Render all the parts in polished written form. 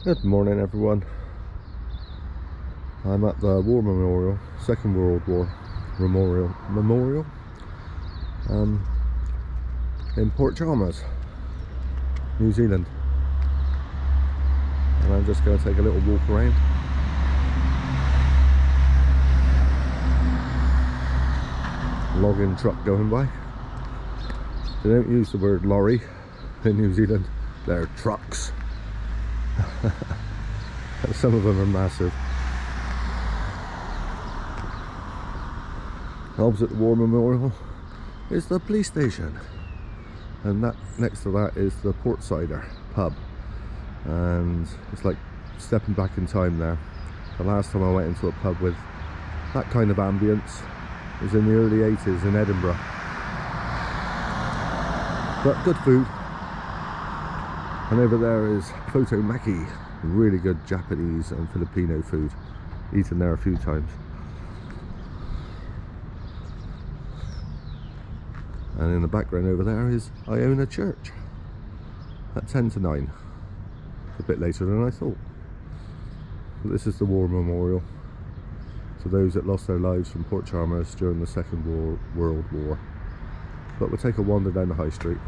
Good morning, everyone. I'm at the War Memorial, Second World War Memorial in Port Chalmers, New Zealand. And I'm just going to take a little walk around. Logging truck going by. They don't use the word lorry in New Zealand, they're trucks. Some of them are massive. Opposite the War Memorial is the police station, and that next to that is the Portsider pub, and it's like stepping back in time there. The last time I went into a pub with that kind of ambience was in the early 80s in Edinburgh. But good food. And over there is Photo Maki, really good Japanese and Filipino food. Eaten there a few times. And in the background over there is Iona Church at 10 to 9. It's a bit later than I thought. But this is the War Memorial to those that lost their lives from Port Chalmers during the Second World War. But we'll take a wander down the high street.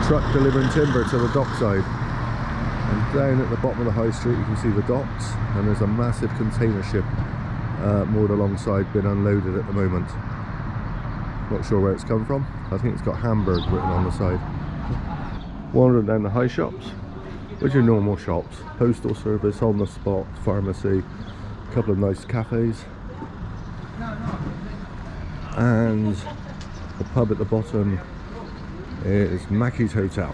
Truck delivering timber to the dockside, and down at the bottom of the high street you can see the docks, and there's a massive container ship moored alongside, being unloaded at the moment. Not sure where it's come from. I think it's got Hamburg written on the side. Wandering down the high shops, which are normal shops. Postal service, on the spot, pharmacy, a couple of nice cafes, and the pub at the bottom is Mackie's Hotel.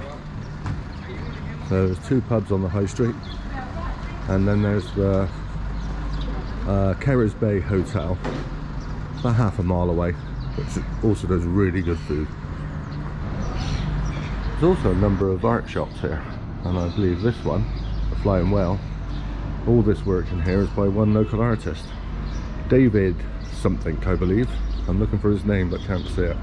So there's two pubs on the high street, and then there's the Kerrers Bay Hotel about half a mile away, which also does really good food. There's also a number of art shops here, and I believe this one, the Flying Whale, all this work in here is by one local artist, David something, I believe. I'm looking for his name but can't see it.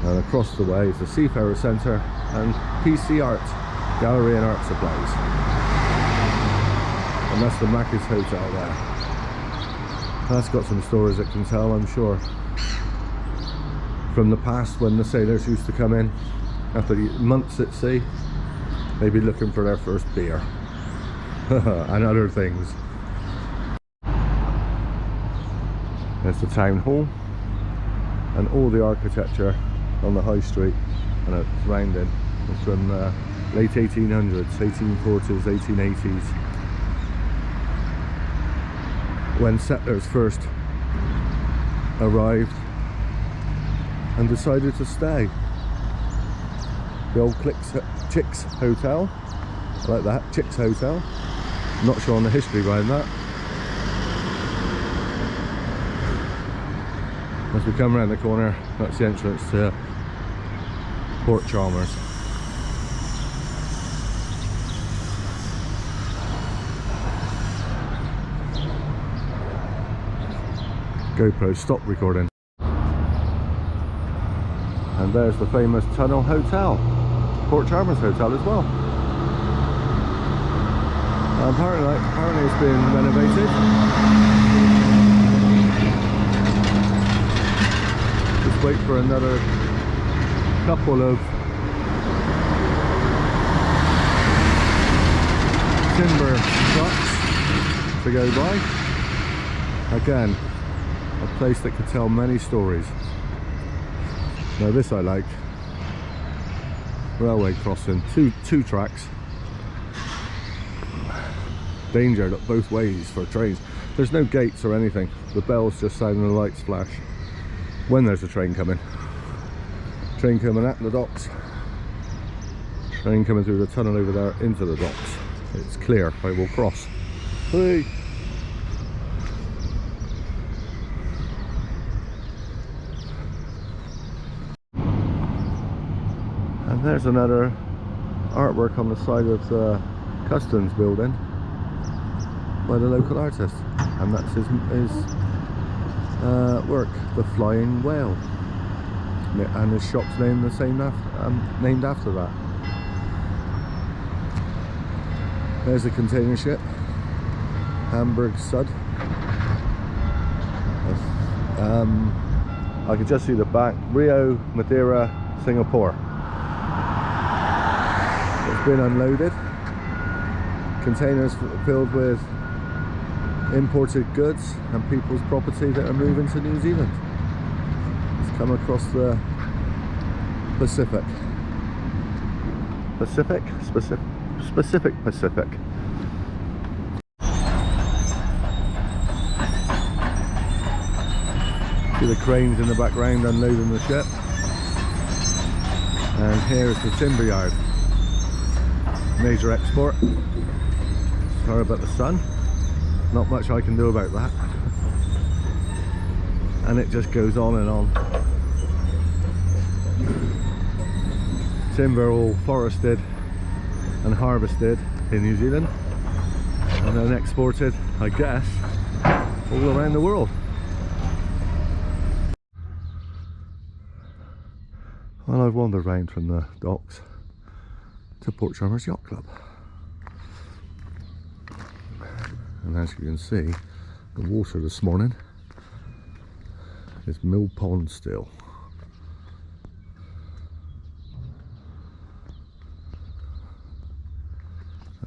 And across the way is the Seafarer Centre and PC Art Gallery and Art Supplies. And that's the Mackie's Hotel there. That's got some stories it can tell, I'm sure, from the past when the sailors used to come in after months at sea. They'd be looking for their first beer and other things. There's the town hall and all the architecture on the high street and its surrounding is from the late 1800s, 1840s, 1880s, when settlers first arrived and decided to stay. The old Chicks Hotel, I like that, Chicks Hotel. Not sure on the history behind that. As we come around the corner, that's the entrance to Port Chalmers. GoPro, stop recording. And there's the famous Tunnel Hotel, Port Chalmers Hotel as well. Apparently it's been renovated. Just wait for another couple of timber trucks to go by. Again, a place that could tell many stories. Now this I like. Railway crossing, two tracks. Danger look both ways for trains. There's no gates or anything. The bells just sound and the lights flash when there's a train coming. Train coming at the docks. Train coming through the tunnel over there into the docks. It's clear, I will cross. Hey! And there's another artwork on the side of the customs building. by the local artist, and that's his work, the Flying Whale, and his shop's named named after that. There's a container ship, Hamburg Sud. I can just see the back, Rio, Madeira, Singapore. It's been unloaded. Containers filled with imported goods and people's property that are moving to New Zealand. It's come across the Pacific. Pacific? Pacific. See the cranes in the background unloading the ship. And here's the timber yard. Major export. Sorry about the sun. Not much I can do about that. And it just goes on and on. Timber all forested and harvested in New Zealand, and then exported, I guess, all around the world. Well, I've wandered around from the docks to Port Chalmers Yacht Club, and as you can see, the water this morning is mill pond still.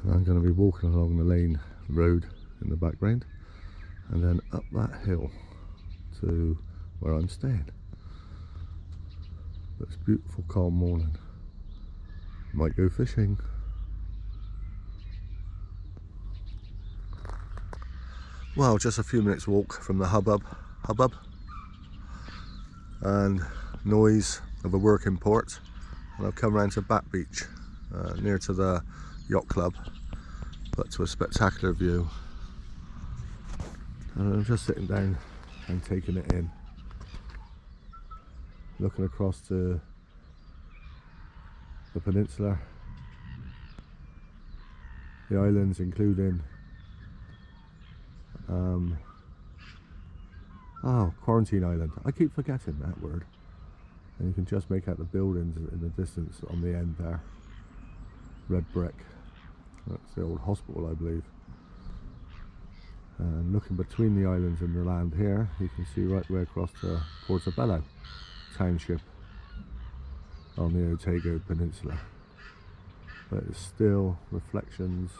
And I'm going to be walking along the lane road in the background, and then up that hill to where I'm staying. But it's a beautiful calm morning. Might go fishing. Well, just a few minutes walk from the hubbub and noise of a working port, and I've come round to Back Beach, near to the yacht club, but to a spectacular view. And I'm just sitting down and taking it in, looking across to the peninsula, the islands including Quarantine Island. I keep forgetting that word. And you can just make out the buildings in the distance on the end there. Red brick. That's the old hospital, I believe. And looking between the islands and the land here, you can see right the way across to Portobello township on the Otago Peninsula. But it's still reflections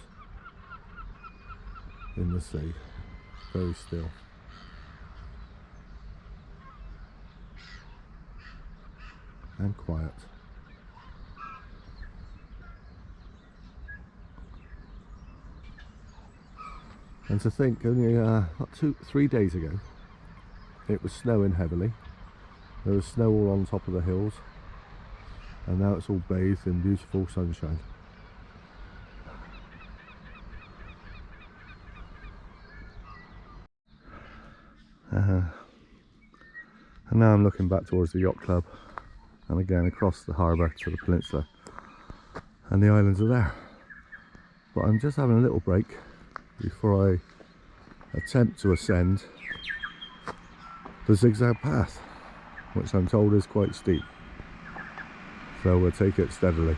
in the sea. Very still. And quiet. And to think, only about 3 days ago, it was snowing heavily. There was snow all on top of the hills, and now it's all bathed in beautiful sunshine. And now I'm looking back towards the yacht club, and again across the harbour to the peninsula, and the islands are there. But I'm just having a little break before I attempt to ascend the zigzag path, which I'm told is quite steep, so we'll take it steadily.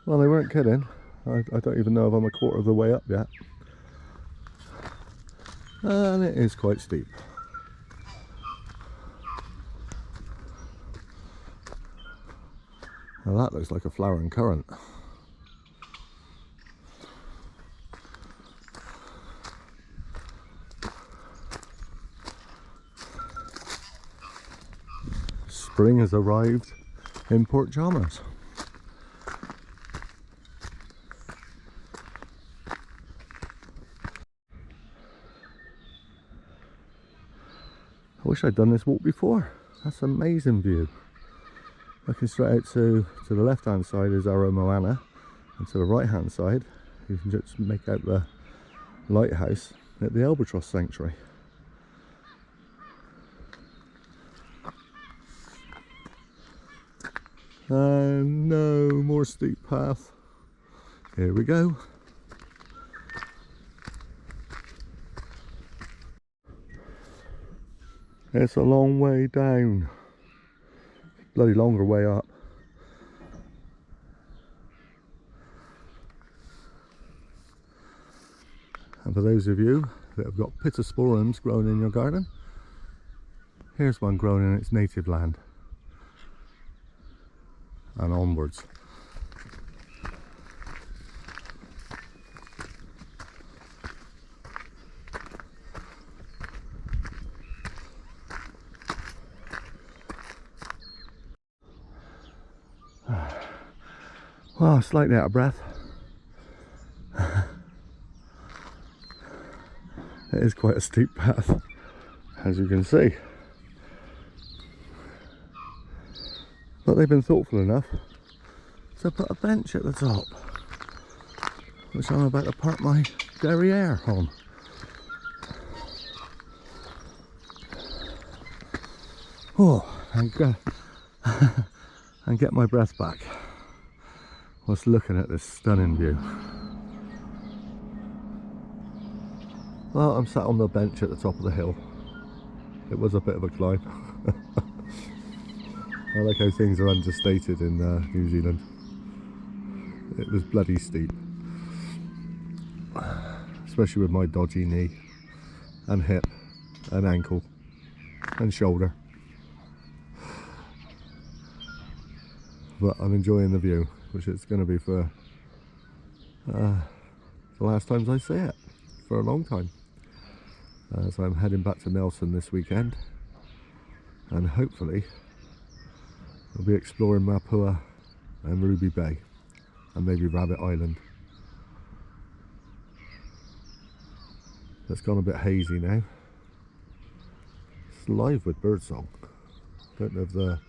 Well, they weren't kidding. I don't even know if I'm a quarter of the way up yet. And it is quite steep. Now that looks like a flowering currant. Spring has arrived in Port Chalmers. I wish I'd done this walk before. That's an amazing view. Looking straight out to the left hand side is Aromoana, and to the right hand side you can just make out the lighthouse at the Albatross Sanctuary. And no more steep path. Here we go. It's a long way down. Bloody longer way up. And for those of you that have got pittosporums growing in your garden, here's one growing in its native land. And onwards. Well, slightly out of breath. It is quite a steep path, as you can see. But they've been thoughtful enough to put a bench at the top, which I'm about to park my derriere on. Oh, and get my breath back whilst looking at this stunning view. Well, I'm sat on the bench at the top of the hill. It was a bit of a climb. I like how things are understated in New Zealand. It was bloody steep, especially with my dodgy knee and hip and ankle and shoulder. But I'm enjoying the view, which it's going to be for the last times I see it for a long time. So I'm heading back to Nelson this weekend, and hopefully we'll be exploring Mapua and Ruby Bay and maybe Rabbit Island. It's gone a bit hazy now. It's live with birdsong. Don't know if the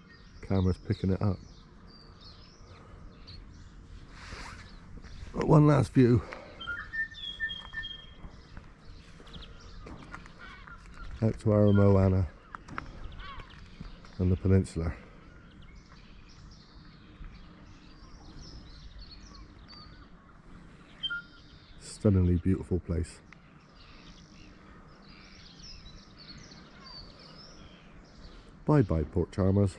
camera's picking it up. But one last view. Out to Aramoana and the peninsula. Stunningly beautiful place. Bye bye Port Chalmers.